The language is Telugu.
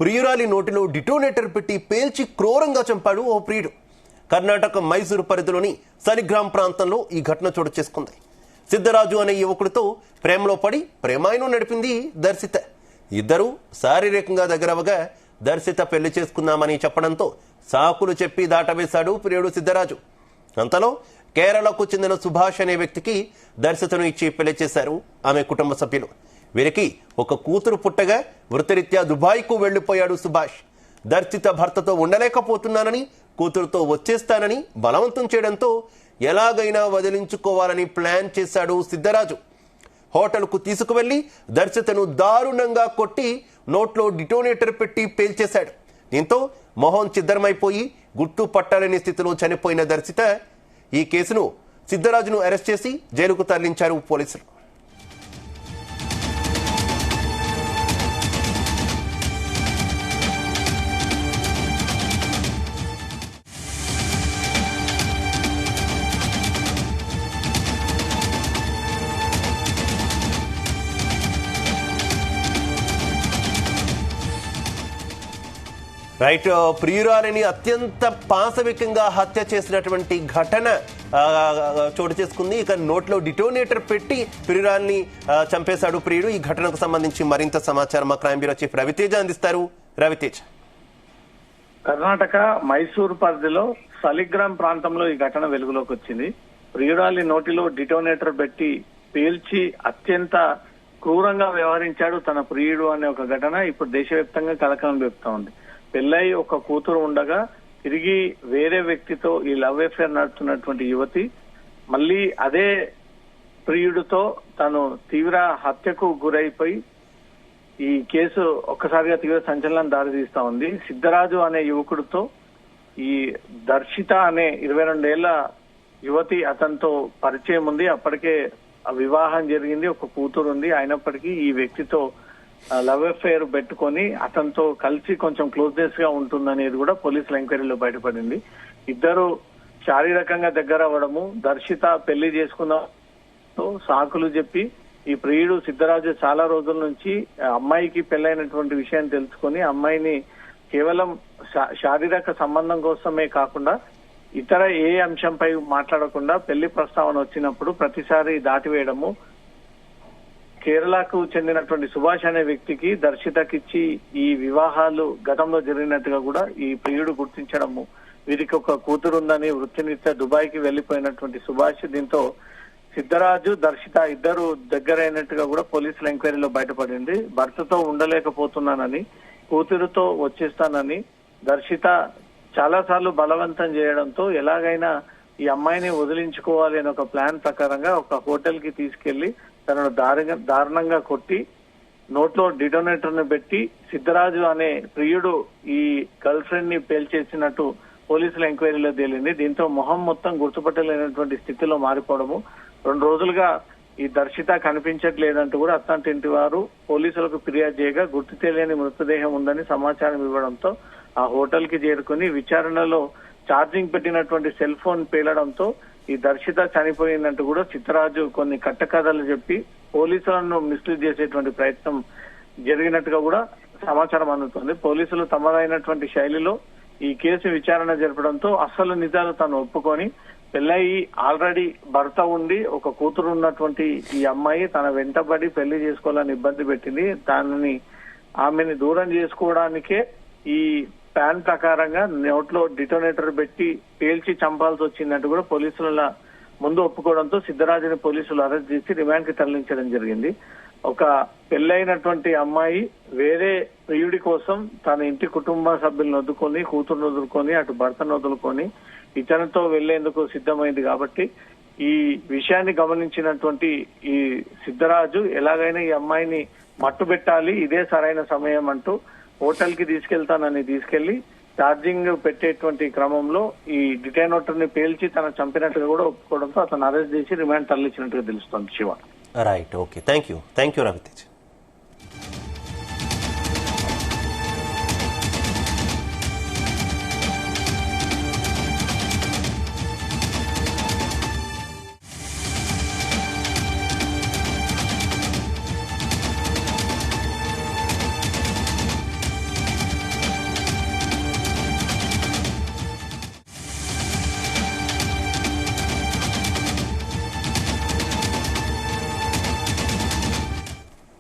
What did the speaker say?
ప్రియురాలి నోటిలో డిటోనేటర్ పెట్టి పేల్చి క్రూరంగా చంపాడు ఓ ప్రియుడు. కర్ణాటక మైసూరు పరిధిలోని సలిగ్రామ్ ప్రాంతంలో ఈ ఘటన చోటు చేసుకుంది. సిద్ధరాజు అనే యువకుడితో ప్రేమలో పడి ప్రేమాయణం నడిపింది దర్శిత. ఇద్దరు శారీరకంగా దగ్గరవగా దర్శిత పెళ్లి చేసుకుందామని చెప్పడంతో సాకులు చెప్పి దాటవేశాడు ప్రియుడు సిద్ధరాజు. అంతలో కేరళకు చెందిన సుభాష్ అనే వ్యక్తికి దర్శితను ఇచ్చి పెళ్లి చేశారు ఆమె కుటుంబ సభ్యులు. వీరికి ఒక కూతురు పుట్టగా వృత్తిరీత్యా దుబాయ్కు వెళ్లిపోయాడు సుభాష్. దర్శిత భర్తతో ఉండలేకపోతున్నానని, కూతురుతో వచ్చేస్తానని బలవంతం చేయడంతో ఎలాగైనా వదిలించుకోవాలని ప్లాన్ చేశాడు సిద్ధరాజు. హోటల్కు తీసుకువెళ్లి దర్శితను దారుణంగా కొట్టి నోట్లో డిటోనేటర్ పెట్టి పేల్చేశాడు. దీంతో మొహం చిద్దరమైపోయి గుర్తు పట్టాలనే స్థితిలో చనిపోయిన దర్శిత. ఈ కేసును సిద్ధరాజును అరెస్ట్ చేసి జైలుకు తరలించారు పోలీసులు. రైట్, ప్రియురాలిని అత్యంత పాశవికంగా హత్య చేసినటువంటి ఘటన చోటు చేసుకుంది. ఇక నోట్లో డిటోనేటర్ పెట్టి ప్రియురాలిని చంపేశాడు ప్రియుడు. ఈ ఘటనకు సంబంధించి మరింత సమాచారం మా క్రైమ్ బ్యూరో చీఫ్ రవితేజ అందిస్తారు. రవితేజ. కర్ణాటక మైసూరు పరిధిలో సలిగ్రామ్ ప్రాంతంలో ఈ ఘటన వెలుగులోకి వచ్చింది. ప్రియురాలి నోటిలో డిటోనేటర్ పెట్టి పేల్చి అత్యంత క్రూరంగా వ్యవహరించాడు తన ప్రియుడు అనే ఒక ఘటన ఇప్పుడు దేశవ్యాప్తంగా కలకలం రేపుతా ఉంది. పెళ్ళై ఒక కూతురు ఉండగా తిరిగి వేరే వ్యక్తితో ఈ లవ్ అఫేర్ నడుపుతున్నటువంటి యువతి మళ్ళీ అదే ప్రియుడితో తను తీవ్ర హత్యకు గురైపోయి ఈ కేసు ఒక్కసారిగా తీవ్ర సంచలనం దారితీస్తా ఉంది. సిద్ధరాజు అనే యువకుడితో ఈ దర్శిత అనే 22 ఏళ్ల యువతి అతనితో పరిచయం ఉంది. అప్పటికే వివాహం జరిగింది, ఒక కూతురు ఉంది. అయినప్పటికీ ఈ వ్యక్తితో లవ్ అఫేర్ పెట్టుకొని అతనితో కలిసి కొంచెం క్లోజ్నెస్ గా ఉంటుందనేది కూడా పోలీసుల ఎంక్వైరీలో బయటపడింది. ఇద్దరు శారీరకంగా దగ్గర అవ్వడము, దర్శిత పెళ్లి చేసుకున్న సాకులు చెప్పి ఈ ప్రియుడు సిద్ధరాజు చాలా రోజుల నుంచి అమ్మాయికి పెళ్లైనటువంటి విషయాన్ని తెలుసుకొని అమ్మాయిని కేవలం శారీరక సంబంధం కోసమే కాకుండా ఇతర ఏ అంశంపై మాట్లాడకుండా పెళ్లి ప్రస్తావన వచ్చినప్పుడు ప్రతిసారి దాటివేయడము, కేరళకు చెందినటువంటి సుభాష్ అనే వ్యక్తికి దర్శితకిచ్చి ఈ వివాహాలు గతంలో జరిగినట్టుగా కూడా ఈ ప్రియుడు గుర్తించడము, వీరికి ఒక కూతురు ఉందని వృత్తిరీత్యా దుబాయ్కి వెళ్లిపోయినటువంటి సుభాష్. దీంతో సిద్ధరాజు దర్శిత ఇద్దరు దగ్గరైనట్టుగా కూడా పోలీసుల ఎంక్వైరీలో బయటపడింది. భర్తతో ఉండలేకపోతున్నానని, కూతురుతో వచ్చేస్తానని దర్శిత చాలా సార్లు బలవంతం చేయడంతో ఎలాగైనా ఈ అమ్మాయిని వదిలించుకోవాలి అనే ఒక ప్లాన్ ప్రకారంగా ఒక హోటల్ కి తీసుకెళ్లి తనను దారుణంగా కొట్టి నోట్లో డిటోనేటర్ ని పెట్టి సిద్ధరాజు అనే ప్రియుడు ఈ గర్ల్ ఫ్రెండ్ ని పేల్చేసినట్టు పోలీసుల ఎంక్వైరీలో తేలింది. దీంతో మొహం మొత్తం గుర్తుపట్టలేనటువంటి స్థితిలో మారిపోవడము, 2 రోజులుగా ఈ దర్శిత కనిపించట్లేదంటూ కూడా అత్తంటి ఇంటి వారు పోలీసులకు ఫిర్యాదు చేయగా గుర్తు తెలియని మృతదేహం ఉందని సమాచారం ఇవ్వడంతో ఆ హోటల్ కి చేరుకుని విచారణలో ఛార్జింగ్ పెట్టినటువంటి సెల్ ఫోన్ పేలడంతో ఈ దర్శిత చనిపోయిందంటూ కూడా సిద్ధరాజు కొన్ని కట్టకథలు చెప్పి పోలీసులను మిస్లీడ్ చేసేటువంటి ప్రయత్నం జరిగినట్టుగా కూడా సమాచారం అందుతుంది. పోలీసులు తమదైనటువంటి శైలిలో ఈ కేసు విచారణ జరపడంతో అసలు నిజాలు తను ఒప్పుకొని పెళ్ళయి ఆల్రెడీ భర్త ఉండి ఒక కూతురు ఉన్నటువంటి ఈ అమ్మాయి తన వెంటబడి పెళ్లి చేసుకోవాలని ఇబ్బంది పెట్టింది. ఆమెని దూరం చేసుకోవడానికే ఈ ప్లాన్ ప్రకారంగా నోట్లో డిటోనేటర్ పెట్టి పేల్చి చంపాల్సి వచ్చిందంటూ కూడా పోలీసుల ముందు ఒప్పుకోవడంతో సిద్ధరాజుని పోలీసులు అరెస్ట్ చేసి రిమాండ్ కి తరలించడం జరిగింది. ఒక పెళ్లైనటువంటి అమ్మాయి వేరే ప్రియుడి కోసం తన ఇంటి కుటుంబ సభ్యులను వదులుకొని, కూతురును వదులుకొని, అటు భర్తను వదులుకొని ఇతనితో వెళ్లేందుకు సిద్ధమైంది. కాబట్టి ఈ విషయాన్ని గమనించినటువంటి ఈ సిద్ధరాజు ఎలాగైనా ఈ అమ్మాయిని మట్టుబెట్టాలి, ఇదే సరైన సమయం అంటూ హోటల్ కి తీసుకెళ్లి ఛార్జింగ్ పెట్టేటువంటి క్రమంలో ఈ డిటోనేటర్ ని పేల్చి తన చంపినట్టుగా కూడా ఒప్పుకోవడంతో అతను అరెస్ట్ చేసి రిమాండ్ తరలించినట్టుగా తెలుస్తోంది. Shiva. Right, okay, thank you Ravitej.